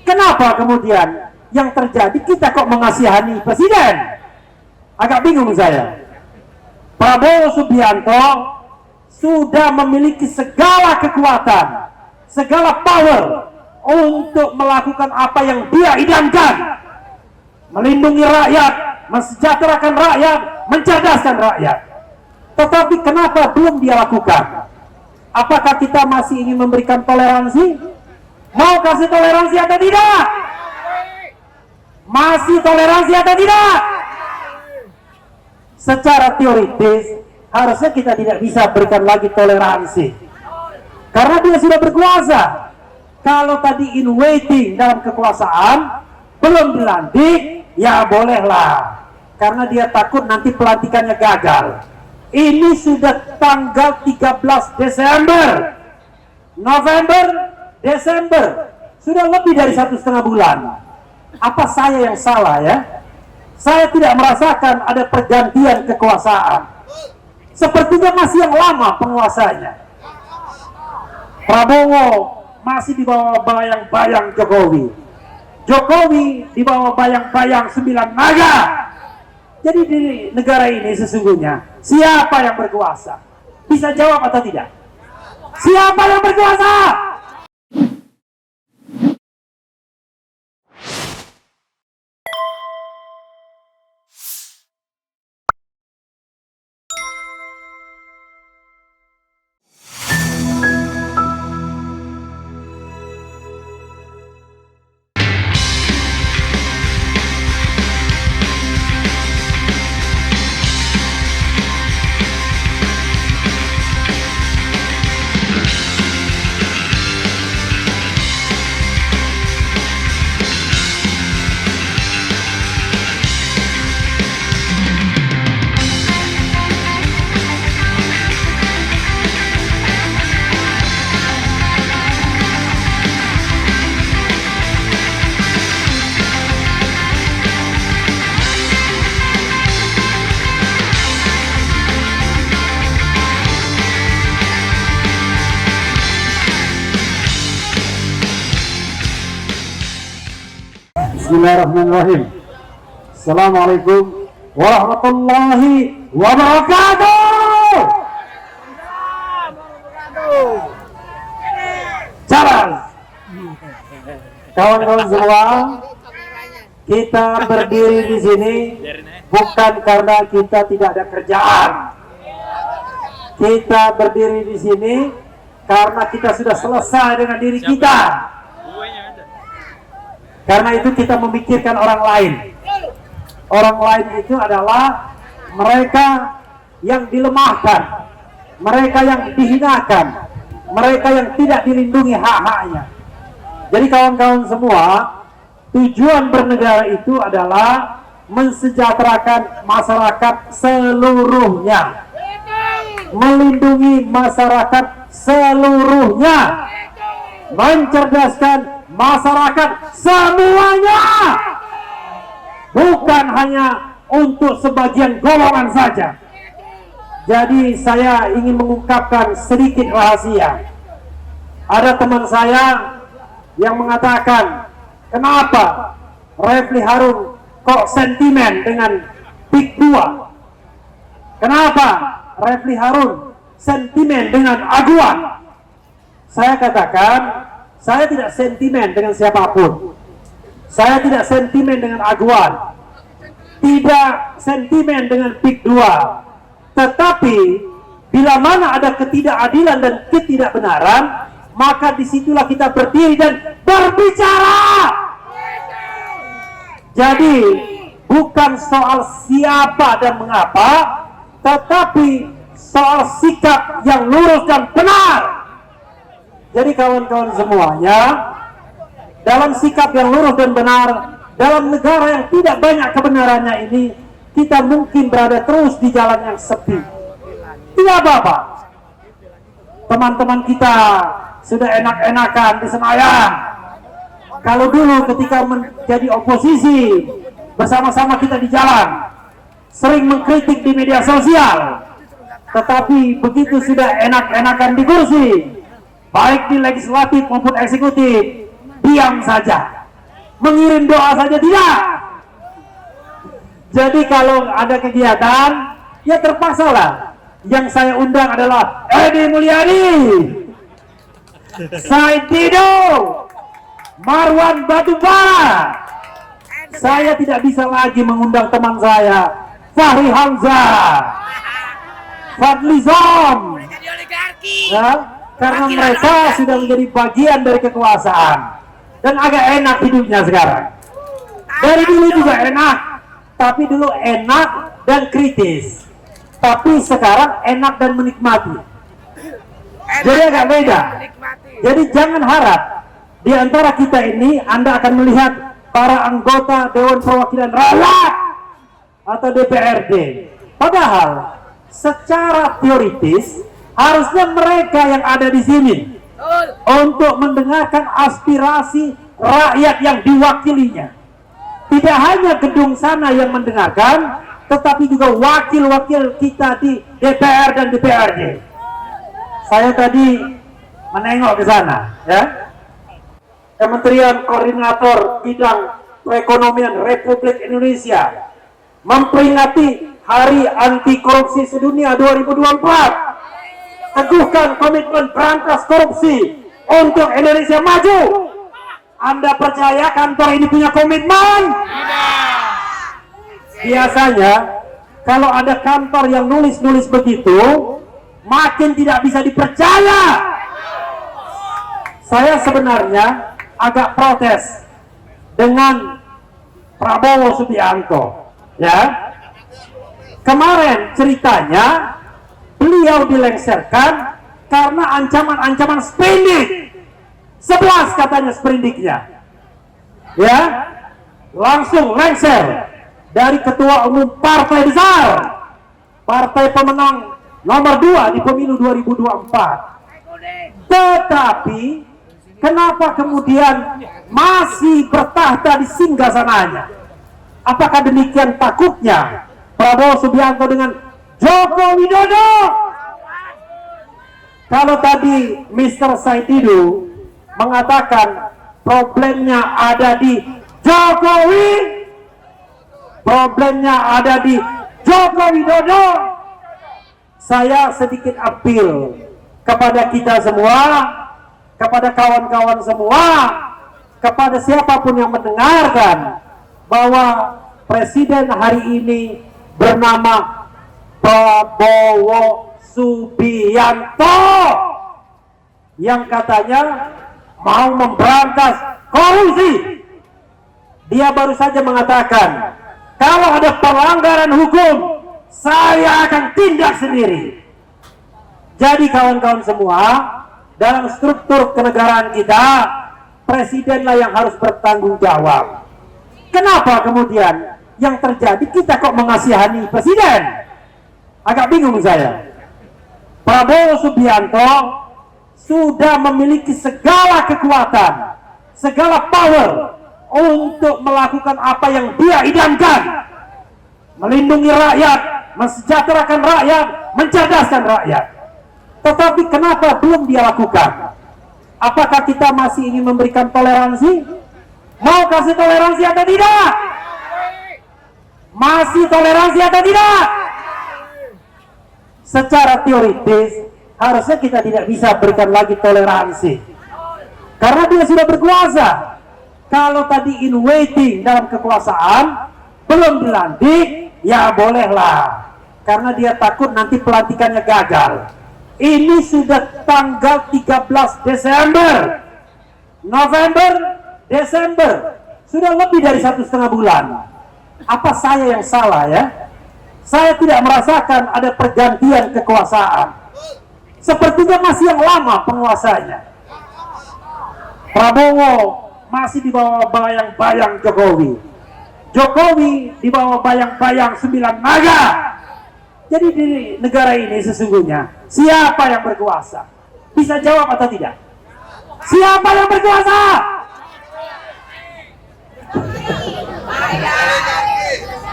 Kenapa kemudian yang terjadi kita kok mengasihani presiden? Agak bingung saya. Prabowo Subianto sudah memiliki segala kekuatan, segala power untuk melakukan apa yang dia idamkan. Melindungi rakyat, mensejahterakan rakyat, mencerdaskan rakyat. Tetapi kenapa belum dia lakukan? Apakah kita masih ingin memberikan toleransi? Mau kasih toleransi atau tidak? Masih toleransi atau tidak? Secara teoritis harusnya kita tidak bisa berikan lagi toleransi karena dia sudah berkuasa. Kalau tadi in waiting dalam kekuasaan belum dilantik, ya bolehlah, karena dia takut nanti pelantikannya gagal. Ini sudah tanggal 13 Desember, November, Desember, sudah lebih dari 1,5 bulan. Apa saya yang salah ya? Saya tidak merasakan ada pergantian kekuasaan. Sepertinya masih yang lama penguasanya. Prabowo masih di bawah bayang-bayang Jokowi. Jokowi di bawah bayang-bayang 9 naga. Jadi di negara ini sesungguhnya siapa yang berkuasa? Bisa jawab atau tidak? Siapa yang berkuasa? Bismillahirrahmanirrahim. Assalamualaikum warahmatullahi wabarakatuh. Jalan. Kawan-kawan semua, kita berdiri di sini bukan karena kita tidak ada kerjaan. Kita berdiri di sini karena kita sudah selesai dengan diri kita. Karena itu kita memikirkan orang lain. Orang lain itu adalah mereka yang dilemahkan, mereka yang dihinakan, mereka yang tidak dilindungi hak-haknya. Jadi kawan-kawan semua, tujuan bernegara itu adalah mensejahterakan masyarakat seluruhnya, melindungi masyarakat seluruhnya, mencerdaskan masyarakat semuanya, bukan hanya untuk sebagian golongan saja. Jadi saya ingin mengungkapkan sedikit rahasia. Ada teman saya yang mengatakan, kenapa Refli Harun kok sentimen dengan Big 2? Kenapa Refli Harun sentimen dengan Aguan? Saya katakan, saya tidak sentimen dengan siapapun. Saya tidak sentimen dengan Aguan, tidak sentimen dengan Big 2. Tetapi bila mana ada ketidakadilan dan ketidakbenaran, maka disitulah kita berdiri dan berbicara. Jadi bukan soal siapa dan mengapa, tetapi soal sikap yang lurus dan benar. Jadi kawan-kawan semuanya, dalam sikap yang lurus dan benar, dalam negara yang tidak banyak kebenarannya ini, kita mungkin berada terus di jalan yang sepi. Tidak apa-apa. Teman-teman kita sudah enak-enakan di Senayan. Kalau dulu ketika menjadi oposisi, bersama-sama kita di jalan, sering mengkritik di media sosial. Tetapi begitu sudah enak-enakan di kursi, baik di legislatif maupun eksekutif, diam saja. mengirim doa saja tidak. Jadi kalau ada kegiatan, ya terpaksa lah. Yang saya undang adalah Edi Mulyadi, Said Dido, Marwan Batubara. Saya tidak bisa lagi mengundang teman saya Fahri Hamzah, Fadli Zon, ya, karena mereka sudah menjadi bagian dari kekuasaan dan agak enak hidupnya sekarang. Dari dulu juga enak, tapi dulu enak dan kritis, tapi sekarang enak dan menikmati. Jadi agak beda. Jadi jangan harap di antara kita ini Anda akan melihat para anggota Dewan Perwakilan Rakyat atau DPRD. Padahal secara teoritis harusnya mereka yang ada di sini untuk mendengarkan aspirasi rakyat yang diwakilinya. Tidak hanya gedung sana yang mendengarkan, tetapi juga wakil-wakil kita di DPR dan DPRD. Saya tadi menengok ke sana, ya. Kementerian Koordinator Bidang Perekonomian Republik Indonesia memperingati Hari Anti Korupsi Sedunia 2024. Teguhkan komitmen berantas korupsi untuk Indonesia maju. Anda percaya kantor ini punya komitmen? Biasanya kalau ada kantor yang nulis-nulis begitu, makin tidak bisa dipercaya. Saya sebenarnya agak protes dengan Prabowo Subianto, ya. Kemarin ceritanya beliau dilengsarkan karena ancaman-ancaman sprindik. 11 katanya sprindiknya, ya, langsung lengser dari ketua umum partai besar, partai pemenang nomor 2 di pemilu 2024. Tetapi kenapa kemudian masih bertahta di singgasananya? Apakah demikian takutnya Prabowo Subianto dengan Joko Widodo? Kalau tadi Mr. Said Didu mengatakan problemnya ada di Jokowi, problemnya ada di Joko Widodo, saya sedikit appeal kepada kita semua, kepada kawan-kawan semua, kepada siapapun yang mendengarkan, bahwa presiden hari ini bernama Prabowo Subianto yang katanya mau memberantas korupsi. Dia baru saja mengatakan, kalau ada pelanggaran hukum, saya akan tindak sendiri. Jadi kawan-kawan semua, dalam struktur kenegaraan kita, presidenlah yang harus bertanggung jawab. Kenapa kemudian yang terjadi kita kok mengasihani presiden? Agak bingung saya. Prabowo Subianto sudah memiliki segala kekuatan, segala power untuk melakukan apa yang dia idamkan, melindungi rakyat, mensejahterakan rakyat, mencerdaskan rakyat. Tetapi kenapa belum dia lakukan? Apakah kita masih ingin memberikan toleransi? Mau kasih toleransi atau tidak? Masih toleransi atau tidak? Secara teoritis harusnya kita tidak bisa berikan lagi toleransi, karena dia sudah berkuasa. Kalau tadi in waiting dalam kekuasaan, belum dilantik, ya bolehlah, karena dia takut nanti pelantikannya gagal. Ini sudah tanggal 13 Desember, November, Desember, sudah lebih dari 1,5 bulan. Apa saya yang salah, ya? Saya tidak merasakan ada pergantian kekuasaan. Sepertinya masih yang lama penguasanya. Prabowo masih di bawah bayang-bayang Jokowi. Jokowi di bawah bayang-bayang 9 naga. Jadi di negara ini sesungguhnya siapa yang berkuasa? Bisa jawab atau tidak? Siapa yang berkuasa?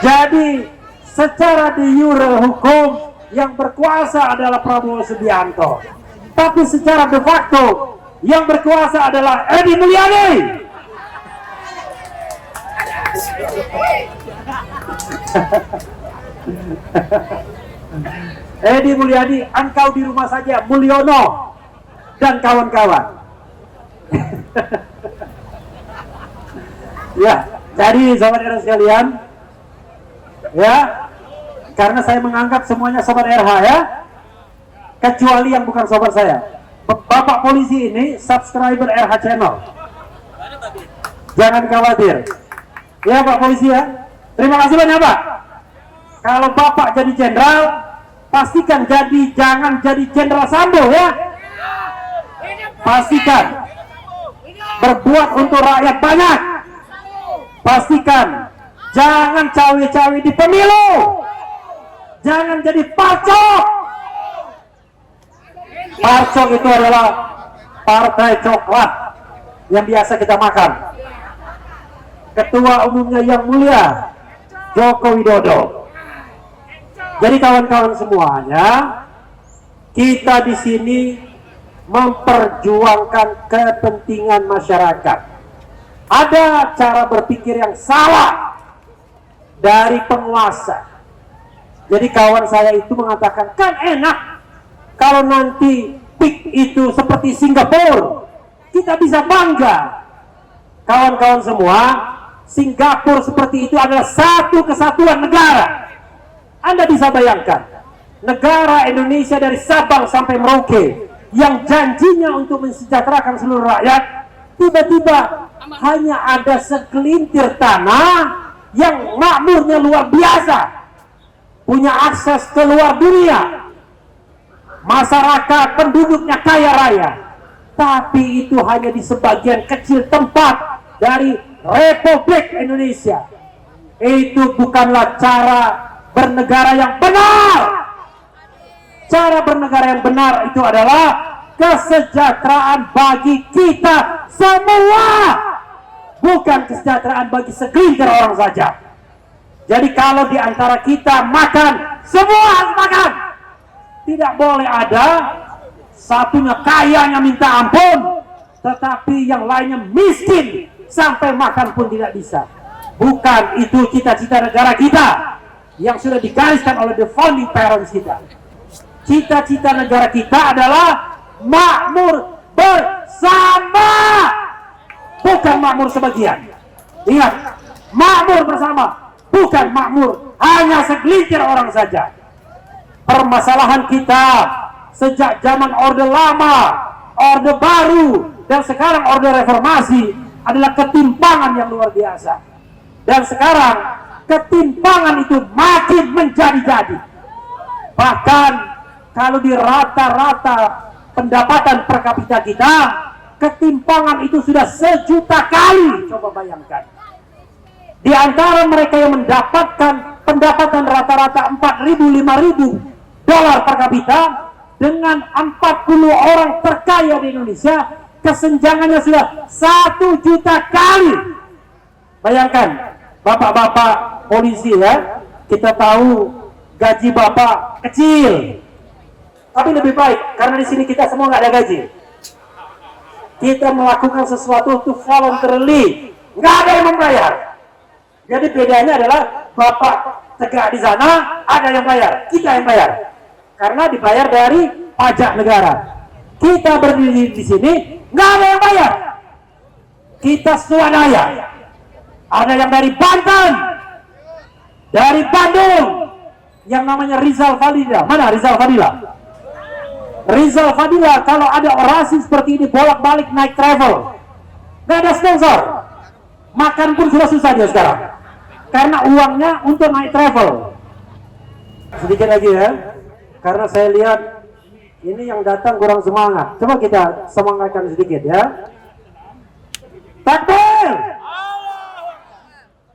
Jadi secara de jure hukum yang berkuasa adalah Prabowo Subianto, tapi secara de facto yang berkuasa adalah Edi Mulyadi. Edi Mulyadi, engkau di rumah saja, Mulyono dan kawan-kawan. Ya, jadi sobat RH sekalian, ya, karena saya menganggap semuanya sobat RH ya, kecuali yang bukan sobat saya. Bapak polisi ini subscriber RH channel, jangan khawatir ya Pak polisi ya. Terima kasih banyak Pak. Kalau Bapak jadi jenderal, pastikan jangan jadi jenderal Sambo ya. Pastikan berbuat untuk rakyat banyak. Pastikan jangan cawe-cawe di pemilu. Jangan jadi parcok. Parcok itu adalah partai coklat yang biasa kita makan. Ketua umumnya yang mulia Joko Widodo. Jadi kawan-kawan semuanya, kita di sini memperjuangkan kepentingan masyarakat. Ada cara berpikir yang salah dari penguasa. Jadi kawan saya itu mengatakan, kan enak kalau nanti PIK itu seperti Singapura, kita bisa bangga. Kawan-kawan semua, Singapura seperti itu adalah satu kesatuan negara. Anda bisa bayangkan, negara Indonesia dari Sabang sampai Merauke yang janjinya untuk mensejahterakan seluruh rakyat, tiba-tiba hanya ada segelintir tanah yang makmurnya luar biasa, punya akses ke luar dunia, masyarakat penduduknya kaya raya, tapi itu hanya di sebagian kecil tempat dari Republik Indonesia. Itu bukanlah cara bernegara yang benar. Cara bernegara yang benar itu adalah kesejahteraan bagi kita semua, bukan kesejahteraan bagi segelintir orang saja. Jadi kalau di antara kita makan, semua harus makan. Tidak boleh ada satunya kayanya minta ampun, tetapi yang lainnya miskin sampai makan pun tidak bisa. Bukan itu cita-cita negara kita yang sudah digariskan oleh the founding parents kita. Cita-cita negara kita adalah makmur bersama, bukan makmur sebagian. Ingat, makmur bersama, bukan makmur hanya segelintir orang saja. Permasalahan kita sejak zaman Orde Lama, Orde Baru, dan sekarang Orde Reformasi adalah ketimpangan yang luar biasa. Dan sekarang ketimpangan itu makin menjadi-jadi. Bahkan kalau di rata-rata pendapatan per kapita kita, ketimpangan itu sudah 1 juta kali. Coba bayangkan. Di antara mereka yang mendapatkan pendapatan rata-rata 4.000-5.000 dolar per kapita, dengan 40 orang terkaya di Indonesia, kesenjangannya sudah 1 juta kali. Bayangkan, bapak-bapak polisi ya, kita tahu gaji bapak kecil, tapi lebih baik karena di sini kita semua nggak ada gaji. Kita melakukan sesuatu itu voluntarily, nggak ada yang membayar. Jadi bedanya adalah bapak tegak di sana, ada yang bayar, kita yang bayar. Karena dibayar dari pajak negara. Kita berdiri di sini, nggak ada yang bayar. Kita swadaya. Ada yang dari Banten, dari Bandung, yang namanya Rizal Fadila. Mana Rizal Fadila? Rizal Fadila kalau ada orasi seperti ini bolak-balik naik travel, nggak ada sponsor, makan pun sudah susah dia sekarang, karena uangnya untuk naik travel. Sedikit lagi ya, karena saya lihat ini yang datang kurang semangat. Coba kita semangatkan sedikit ya. Takbir!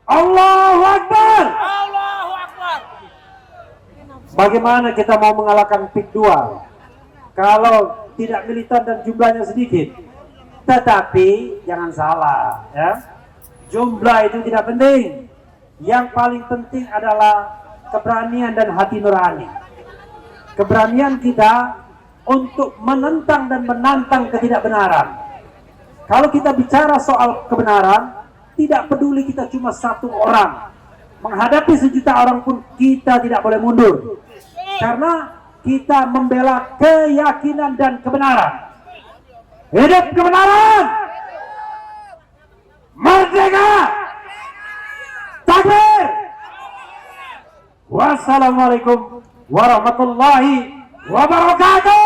Allahu Akbar! Allahu Akbar! Bagaimana kita mau mengalahkan PIK 2 kalau tidak militan dan jumlahnya sedikit? Tetapi jangan salah ya, jumlah itu tidak penting. Yang paling penting adalah keberanian dan hati nurani. Keberanian kita untuk menentang dan menantang ketidakbenaran. Kalau kita bicara soal kebenaran, tidak peduli kita cuma 1 orang, menghadapi sejuta orang pun kita tidak boleh mundur. Karena kita membela keyakinan dan kebenaran. Hidup kebenaran! Merdeka! Takbir! Wassalamualaikum warahmatullahi wabarakatuh.